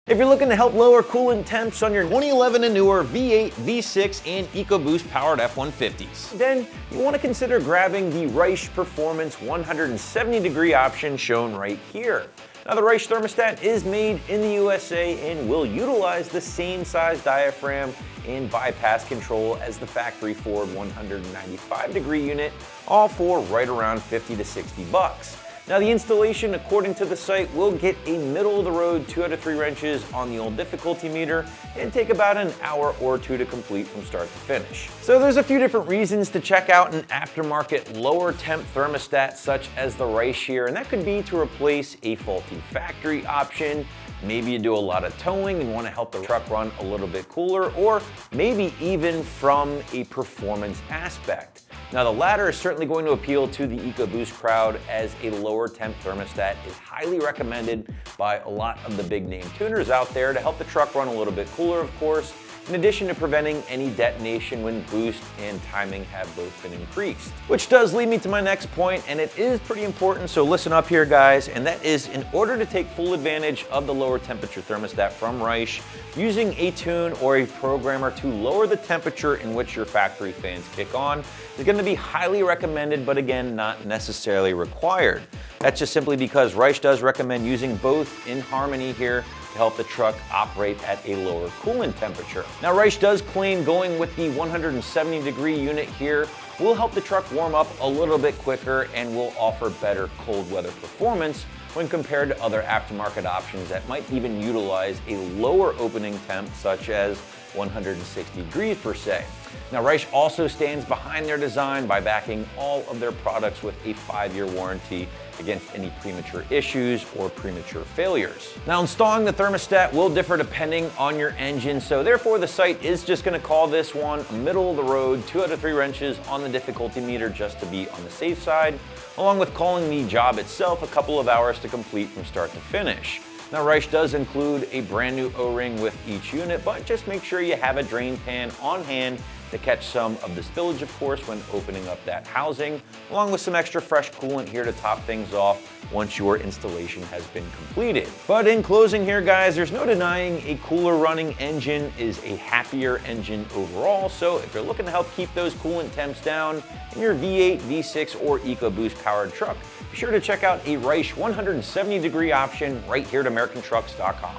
If you're looking to help lower coolant temps on your 2011 and newer V8, V6, and EcoBoost powered F-150s, then you want to consider grabbing the Raish Performance 170-degree option shown right here. Now, the Raish thermostat is made in the USA and will utilize the same size diaphragm and bypass control as the factory Ford 195-degree unit, all for right around $50 to $60. Now, the installation, according to the site, will get a middle-of-the-road 2 out of 3 wrenches on the old difficulty meter and take about an hour or two to complete from start to finish. So there's a few different reasons to check out an aftermarket lower temp thermostat such as the Raish here, and that could be to replace a faulty factory option. Maybe you do a lot of towing and want to help the truck run a little bit cooler, or maybe even from a performance aspect. Now, the latter is certainly going to appeal to the EcoBoost crowd, as a lower temp thermostat is highly recommended by a lot of the big name tuners out there to help the truck run a little bit cooler, of course, in addition to preventing any detonation when boost and timing have both been increased. Which does lead me to my next point, and it is pretty important, so listen up here, guys, and that is, in order to take full advantage of the lower temperature thermostat from Raish, using a tune or a programmer to lower the temperature in which your factory fans kick on is going to be highly recommended, but again, not necessarily required. That's just simply because Raish does recommend using both in harmony here to help the truck operate at a lower coolant temperature. Now, Raish does claim going with the 170-degree unit here will help the truck warm up a little bit quicker and will offer better cold weather performance when compared to other aftermarket options that might even utilize a lower opening temp, such as 160 degrees per se. Now, Raish also stands behind their design by backing all of their products with a 5-year warranty against any premature issues or premature failures. Now, installing the thermostat will differ depending on your engine, so therefore the site is just going to call this one middle of the road, 2 out of 3 wrenches on the difficulty meter, just to be on the safe side, along with calling the job itself a couple of hours to complete from start to finish. Now, Raish does include a brand new O-ring with each unit, but just make sure you have a drain pan on hand to catch some of the spillage, of course, when opening up that housing, along with some extra fresh coolant here to top things off once your installation has been completed. But in closing here, guys, there's no denying a cooler running engine is a happier engine overall. So if you're looking to help keep those coolant temps down in your V8, V6, or EcoBoost powered truck, be sure to check out a Raish 170-degree option right here at AmericanTrucks.com.